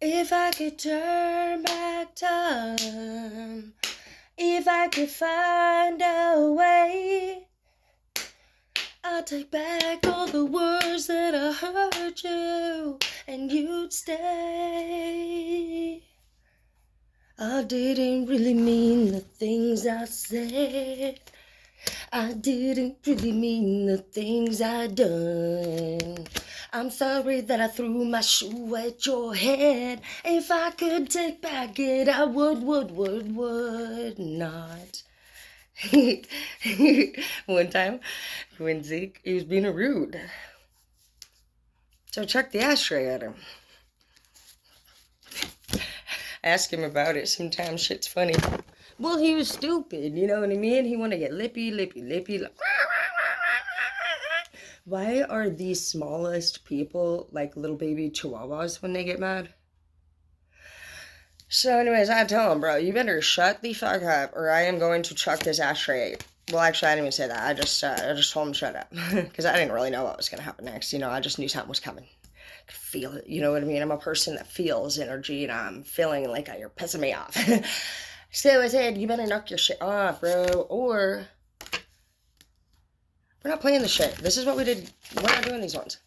If I could turn back time, if I could find a way, I'd take back all the words that I heard you, and you'd stay. I didn't really mean the things I said. I didn't really mean the things I done. I'm sorry that I threw my shoe at your head. If I could take back it, I would not. One time, when Zeke, he was being rude. So I chucked the ashtray at him. Ask him about it. Sometimes shit's funny. Well, he was stupid, you know what I mean? He wanted to get lippy. Like, why are the smallest people like little baby chihuahuas when they get mad? So anyways, I tell him, bro, you better shut the fuck up or I am going to chuck this ashtray. Well, actually, I didn't even say that. I just told him shut up because I didn't really know what was going to happen next. You know, I just knew something was coming. I could feel it. You know what I mean? I'm a person that feels energy and I'm feeling like you're pissing me off. So I said, you better knock your shit off, bro, or we're not playing the shit. This is what we did. We're not doing these ones.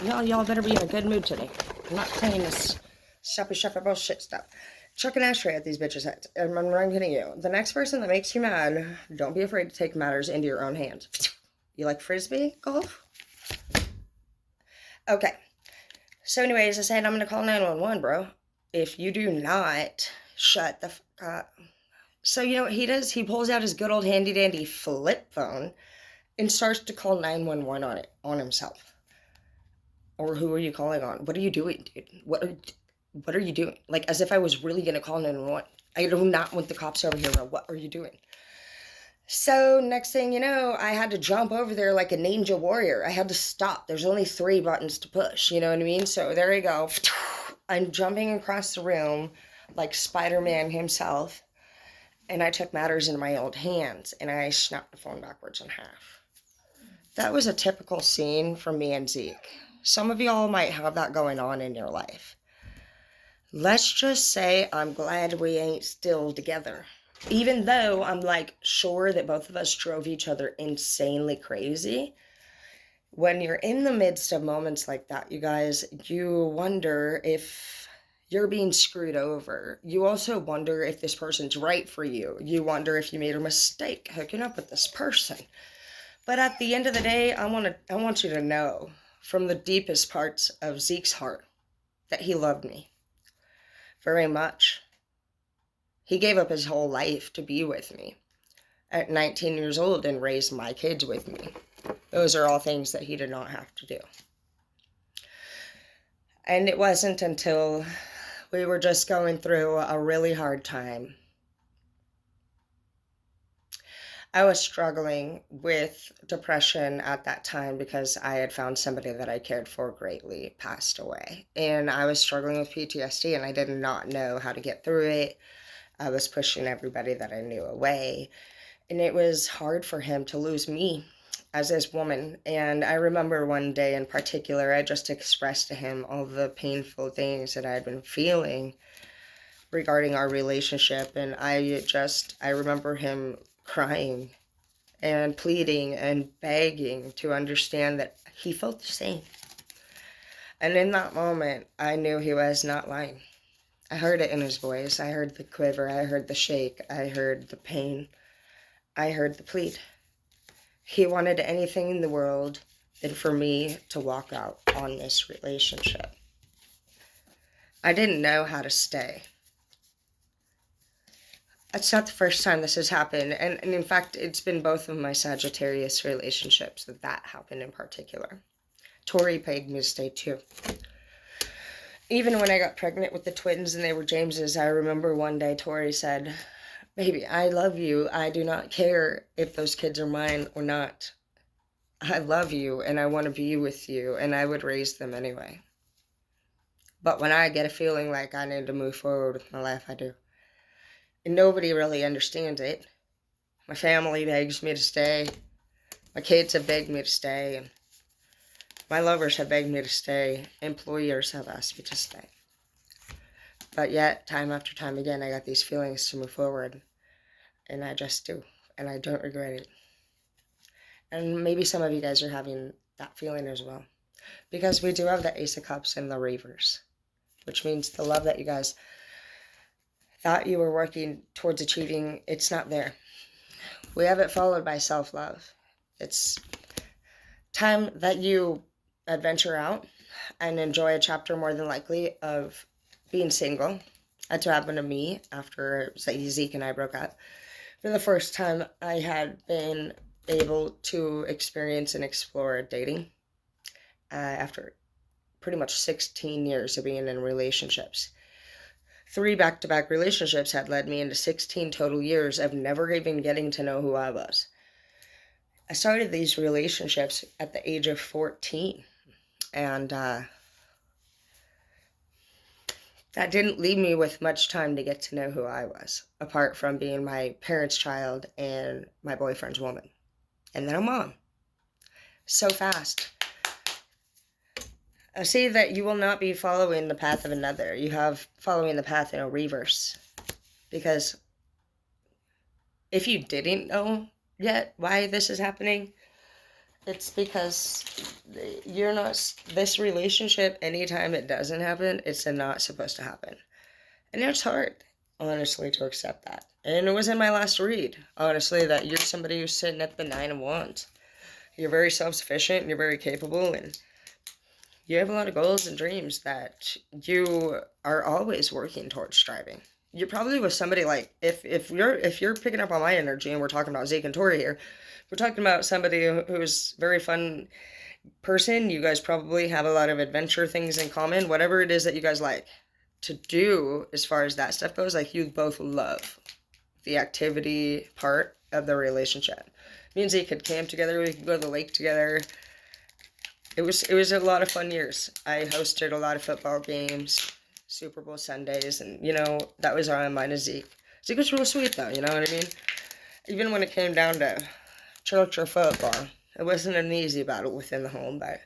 Y'all better be in a good mood today. I'm not playing this shuffy bullshit stuff. Chuck an ashtray at these bitches' heads. I'm not kidding you. The next person that makes you mad, don't be afraid to take matters into your own hands. You like frisbee golf? Okay. So anyways, I said, I'm going to call 911, bro. If you do not shut the fuck up. So you know what he does? He pulls out his good old handy dandy flip phone and starts to call 911 on himself. Or who are you calling on? What are you doing, dude? What are you doing? Like, as if I was really going to call 911. I do not want the cops over here, bro. What are you doing? So next thing you know, I had to jump over there like a ninja warrior. I had to stop. There's only 3 buttons to push. You know what I mean? So there you go. I'm jumping across the room like Spider-Man himself. And I took matters into my own hands. And I snapped the phone backwards in half. That was a typical scene from me and Zeke. Some of y'all might have that going on in your life. Let's just say I'm glad we ain't still together. Even though I'm like sure that both of us drove each other insanely crazy. When you're in the midst of moments like that, you guys, you wonder if you're being screwed over. You also wonder if this person's right for you. You wonder if you made a mistake hooking up with this person. But at the end of the day, I want you to know from the deepest parts of Zeke's heart that he loved me very much. He gave up his whole life to be with me at 19 years old and raise my kids with me. Those are all things that he did not have to do. And it wasn't until we were just going through a really hard time. I was struggling with depression at that time because I had found somebody that I cared for greatly passed away. And I was struggling with PTSD and I did not know how to get through it. I was pushing everybody that I knew away. And it was hard for him to lose me as his woman. And I remember one day in particular, I just expressed to him all the painful things that I had been feeling regarding our relationship. And I remember him crying and pleading and begging to understand that he felt the same. And in that moment, I knew he was not lying. I heard it in his voice. I heard the quiver. I heard the shake. I heard the pain. I heard the plead. He wanted anything in the world than for me to walk out on this relationship. I didn't know how to stay. It's not the first time this has happened. And in fact, it's been both of my Sagittarius relationships that happened in particular. Tori paid me to stay too. Even when I got pregnant with the twins and they were Jameses, I remember one day Tori said, "Baby, I love you. I do not care if those kids are mine or not. I love you and I want to be with you and I would raise them anyway. But when I get a feeling like I need to move forward with my life, I do." And nobody really understands it. My family begs me to stay. My kids have begged me to stay. And my lovers have begged me to stay. Employers have asked me to stay. But yet, time after time again, I got these feelings to move forward. And I just do. And I don't regret it. And maybe some of you guys are having that feeling as well. Because we do have the Ace of Cups in the reverse. Which means the love that you guys thought you were working towards achieving, it's not there. We have it followed by self-love. It's time that you adventure out and enjoy a chapter more than likely of being single. That's what happened to me after Zeke and I broke up. For the first time, I had been able to experience and explore dating after pretty much 16 years of being in relationships. 3 back-to-back relationships had led me into 16 total years of never even getting to know who I was. I started these relationships at the age of 14, and that didn't leave me with much time to get to know who I was, apart from being my parents' child and my boyfriend's woman, and then a mom. So fast. I see that you will not be following the path of another. You have following the path in a reverse. Because if you didn't know yet why this is happening, it's because you're not, this relationship, anytime it doesn't happen, it's not supposed to happen. And it's hard, honestly, to accept that. And it was in my last read, honestly, that you're somebody who's sitting at the 9 of Wands. You're very self-sufficient, and you're very capable, and you have a lot of goals and dreams that you are always working towards striving. You're probably with somebody like, if you're picking up on my energy, and we're talking about Zeke and Tori here, we're talking about somebody who's a very fun person. You guys probably have a lot of adventure things in common, whatever it is that you guys like to do as far as that stuff goes. Like, you both love the activity part of the relationship. Me and Zeke could camp together, we could go to the lake together. It was a lot of fun years. I hosted a lot of football games, Super Bowl Sundays, and, that was on mine and Zeke. Zeke was real sweet, though, you know what I mean? Even when it came down to church or football, it wasn't an easy battle within the home, but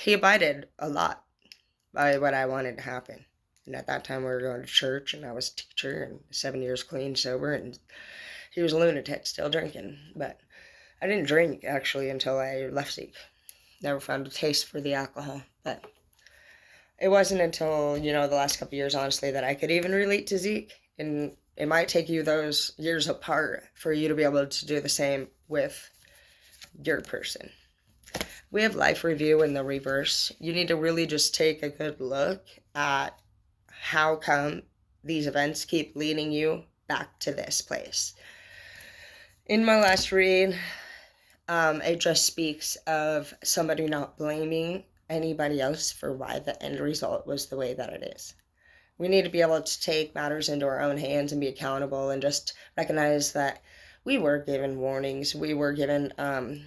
he abided a lot by what I wanted to happen. And at that time, we were going to church, and I was a teacher, and 7 years clean, sober, and he was a lunatic, still drinking, but I didn't drink, actually, until I left Zeke. Never found a taste for the alcohol. But it wasn't until, the last couple of years, honestly, that I could even relate to Zeke. And it might take you those years apart for you to be able to do the same with your person. We have life review in the reverse. You need to really just take a good look at how come these events keep leading you back to this place. In my last read, it just speaks of somebody not blaming anybody else for why the end result was the way that it is. We need to be able to take matters into our own hands and be accountable and just recognize that we were given warnings. We were given a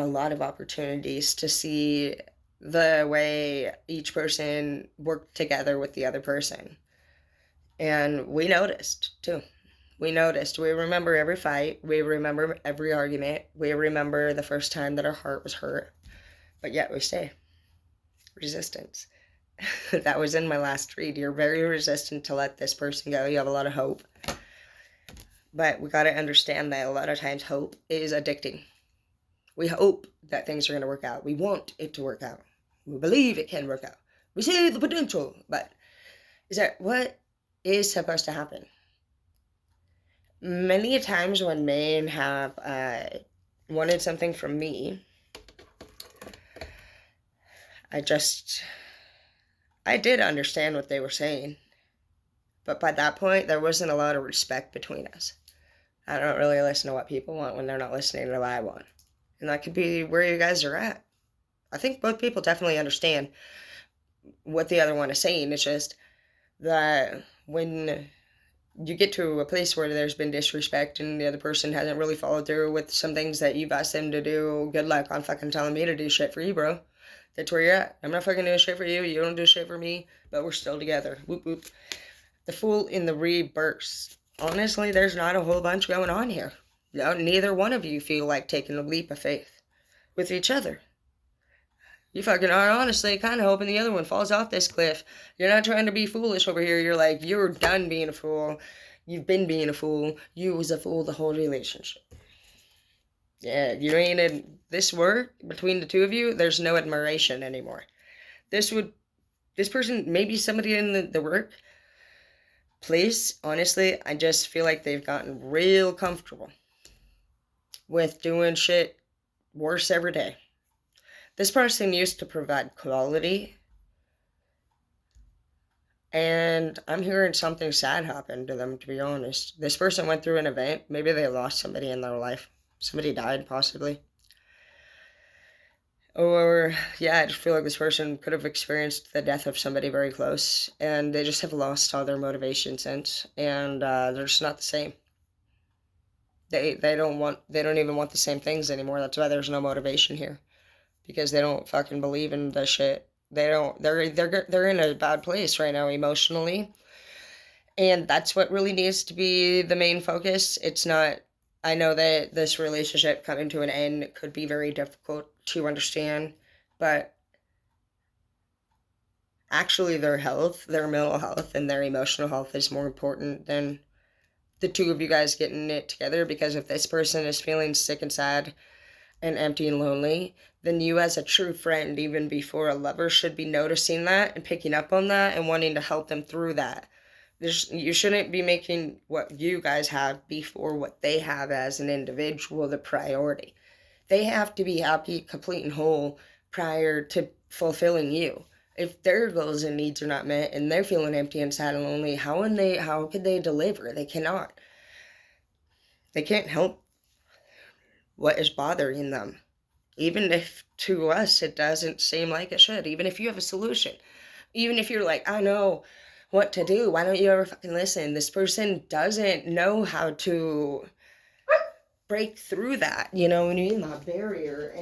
lot of opportunities to see the way each person worked together with the other person. And we noticed, too. We noticed. We remember every fight. We remember every argument. We remember the first time that our heart was hurt. But yet we stay. Resistance. That was in my last read. You're very resistant to let this person go. You have a lot of hope. But we got to understand that a lot of times hope is addicting. We hope that things are going to work out. We want it to work out. We believe it can work out. We see the potential. But is that what is supposed to happen? Many times when men have wanted something from me, I did understand what they were saying. But by that point, there wasn't a lot of respect between us. I don't really listen to what people want when they're not listening to what I want. And that could be where you guys are at. I think both people definitely understand what the other one is saying. It's just that when you get to a place where there's been disrespect and the other person hasn't really followed through with some things that you've asked them to do, good luck on fucking telling me to do shit for you, bro. That's where you're at. I'm not fucking doing shit for you. You don't do shit for me, but we're still together. Whoop, whoop. The Fool in the reverse. Honestly, there's not a whole bunch going on here. No, neither one of you feel like taking a leap of faith. with each other. You fucking are honestly kind of hoping the other one falls off this cliff. You're not trying to be foolish over here. You're like, you're done being a fool. You've been being a fool. You was a fool the whole relationship. Yeah, you ain't in this work between the two of you. There's no admiration anymore. This person, maybe somebody in the work place, honestly, I just feel like they've gotten real comfortable with doing shit worse every day. This person used to provide quality, and I'm hearing something sad happen to them, to be honest. This person went through an event. Maybe they lost somebody in their life. Somebody died, possibly. Or, yeah, I just feel like this person could have experienced the death of somebody very close, and they just have lost all their motivation since, and they're just not the same. They don't even want the same things anymore. That's why there's no motivation here, because they don't fucking believe in the shit. They're in a bad place right now emotionally, and that's what really needs to be the main focus. It's not. I know that this relationship coming to an end could be very difficult to understand, but actually their health, their mental health, and their emotional health is more important than the two of you guys getting it together. Because if this person is feeling sick and sad and empty and lonely, then you as a true friend, even before a lover, should be noticing that and picking up on that and wanting to help them through that. You shouldn't be making what you guys have before what they have as an individual the priority. They have to be happy, complete, and whole prior to fulfilling you. If their goals and needs are not met and they're feeling empty and sad and lonely, how could they deliver? They cannot. They can't help what is bothering them. Even if to us it doesn't seem like it should. Even if you have a solution. Even if you're like, I know what to do. Why don't you ever fucking listen? This person doesn't know how to break through that, you know what I mean? That barrier.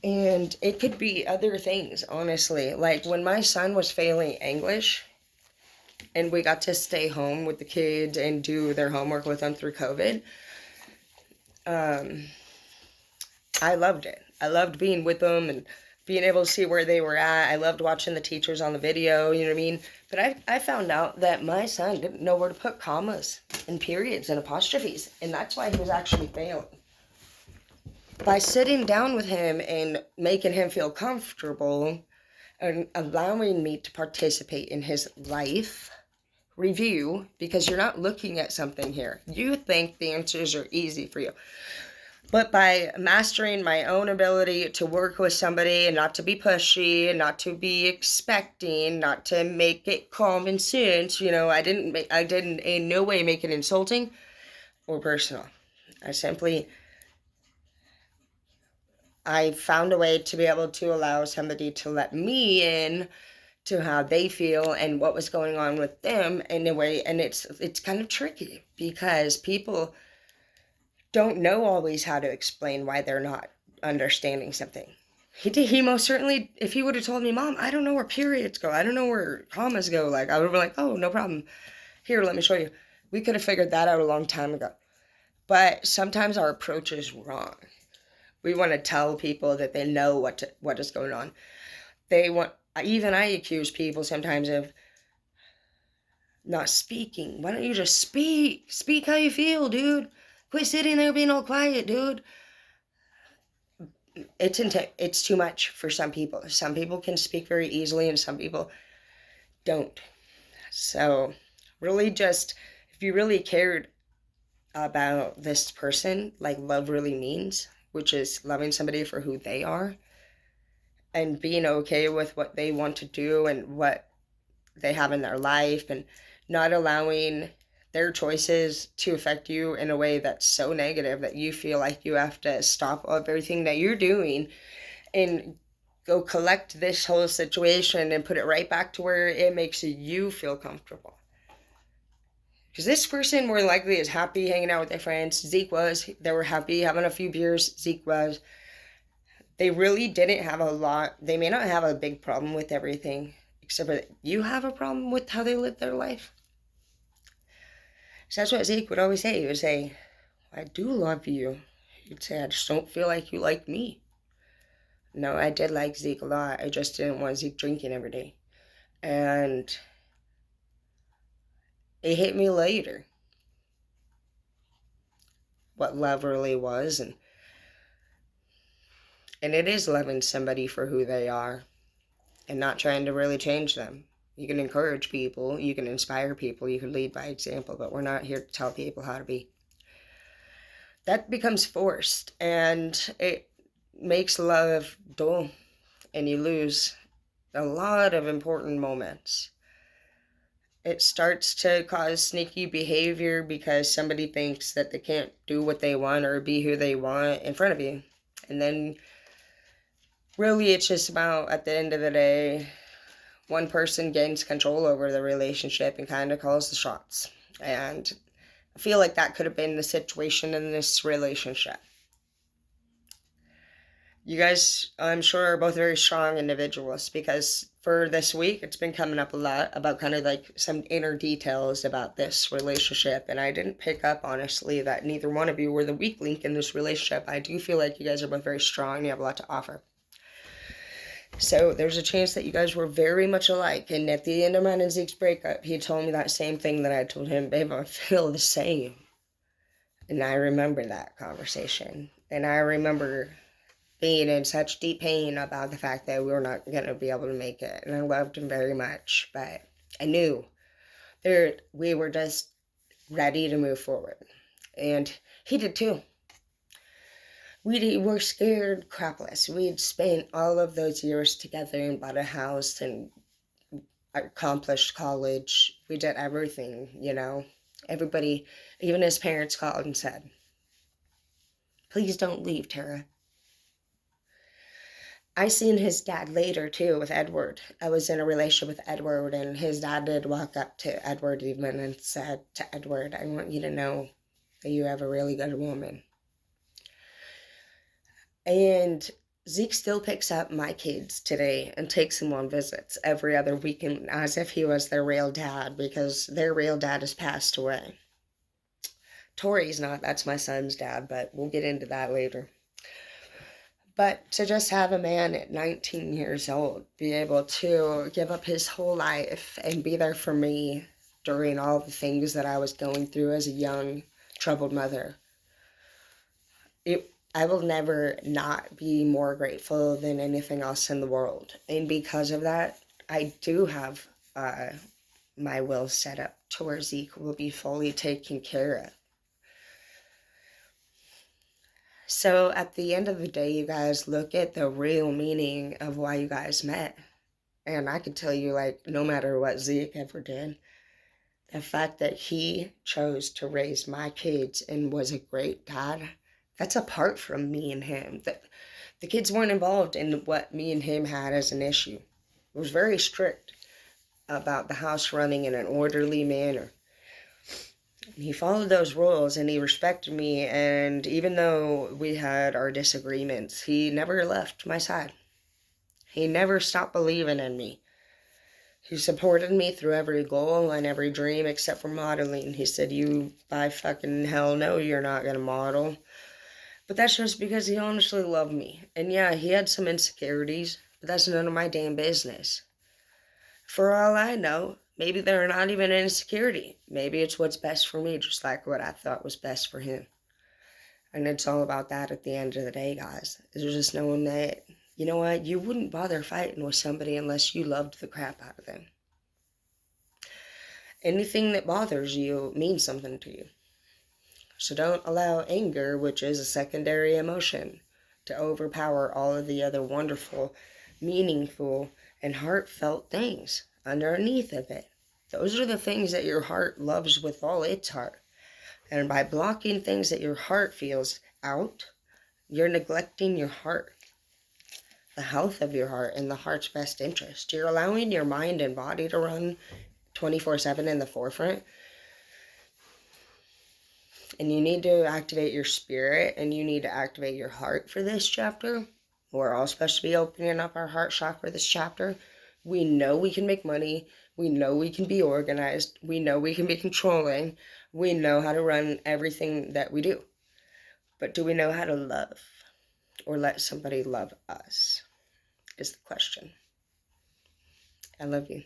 And it could be other things, honestly. Like when my son was failing English and we got to stay home with the kids and do their homework with them through COVID, I loved it. I loved being with them and being able to see where they were at. I loved watching the teachers on the video, you know what I mean? But I found out that my son didn't know where to put commas and periods and apostrophes, and that's why he was actually failing. By sitting down with him and making him feel comfortable and allowing me to participate in his life review, because you're not looking at something here. You think the answers are easy for you. But by mastering my own ability to work with somebody and not to be pushy and not to be expecting, not to make it common sense, you know, I didn't in no way make it insulting or personal. I found a way to be able to allow somebody to let me in to how they feel and what was going on with them in a way. And it's kind of tricky because people don't know always how to explain why they're not understanding something. He most certainly, if he would have told me, Mom, I don't know where periods go, I don't know where commas go, like, I would have been like, oh, no problem. Here, let me show you. We could have figured that out a long time ago. But sometimes our approach is wrong. We want to tell people that they know what is going on. Even I accuse people sometimes of not speaking. Why don't you just speak? Speak how you feel, dude. Quit sitting there being all quiet, dude. It's too much for some people. Some people can speak very easily and some people don't. So really just, if you really cared about this person, like love really means, which is loving somebody for who they are and being okay with what they want to do and what they have in their life and not allowing their choices to affect you in a way that's so negative that you feel like you have to stop everything that you're doing and go collect this whole situation and put it right back to where it makes you feel comfortable. Because this person more likely is happy hanging out with their friends. Zeke was. They were happy having a few beers. Zeke was. They really didn't have a lot. They may not have a big problem with everything, except for you have a problem with how they live their life. So that's what Zeke would always say. He would say, I do love you. He'd say, I just don't feel like you like me. No, I did like Zeke a lot. I just didn't want Zeke drinking every day. And it hit me later what love really was. And it is loving somebody for who they are and not trying to really change them. You can encourage people, you can inspire people, you can lead by example, but we're not here to tell people how to be. That becomes forced, and it makes love dull, and you lose a lot of important moments. It starts to cause sneaky behavior because somebody thinks that they can't do what they want or be who they want in front of you. And then really it's just about, at the end of the day, one person gains control over the relationship and kind of calls the shots. And I feel like that could have been the situation in this relationship. You guys, I'm sure, are both very strong individuals, because for this week, it's been coming up a lot about kind of like some inner details about this relationship. And I didn't pick up, honestly, that neither one of you were the weak link in this relationship. I do feel like you guys are both very strong and you have a lot to offer. So there's a chance that you guys were very much alike. And at the end of mine and Zeke's breakup, he told me that same thing that I told him. Babe, I feel the same. And I remember that conversation. And I remember being in such deep pain about the fact that we were not going to be able to make it. And I loved him very much. But I knew we were just ready to move forward. And he did too. We were scared crapless. We'd spent all of those years together and bought a house and accomplished college. We did everything, you know. Everybody, even his parents, called and said, please don't leave, Tara. I seen his dad later, too, with Edward. I was in a relationship with Edward, and his dad did walk up to Edward even and said to Edward, I want you to know that you have a really good woman. And Zeke still picks up my kids today and takes them on visits every other weekend as if he was their real dad, because their real dad has passed away. Tori's not, that's my son's dad, but we'll get into that later. But to just have a man at 19 years old be able to give up his whole life and be there for me during all the things that I was going through as a young, troubled mother, I will never not be more grateful than anything else in the world. And because of that, I do have my will set up to where Zeke will be fully taken care of. So at the end of the day, you guys, look at the real meaning of why you guys met. And I could tell you, like, no matter what Zeke ever did, the fact that he chose to raise my kids and was a great dad, that's apart from me and him. The kids weren't involved in what me and him had as an issue. It was very strict about the house running in an orderly manner. He followed those rules and he respected me, and even though we had our disagreements, he never left my side. He never stopped believing in me. He supported me through every goal and every dream except for modeling. He said, you by fucking hell no, you're not gonna model. But that's just because he honestly loved me. And yeah, he had some insecurities, but that's none of my damn business. For all I know, maybe they're not even an insecurity. Maybe it's what's best for me, just like what I thought was best for him. And it's all about that at the end of the day, guys. It's just knowing that, you know what, you wouldn't bother fighting with somebody unless you loved the crap out of them. Anything that bothers you means something to you. So don't allow anger, which is a secondary emotion, to overpower all of the other wonderful, meaningful, and heartfelt things underneath of it. Those are the things that your heart loves with all its heart. And by blocking things that your heart feels out, you're neglecting your heart, the health of your heart, and the heart's best interest. You're allowing your mind and body to run 24/7 in the forefront. And you need to activate your spirit, and you need to activate your heart for this chapter. We're all supposed to be opening up our heart chakra this chapter. We know we can make money. We know we can be organized. We know we can be controlling. We know how to run everything that we do. But do we know how to love or let somebody love us is the question. I love you.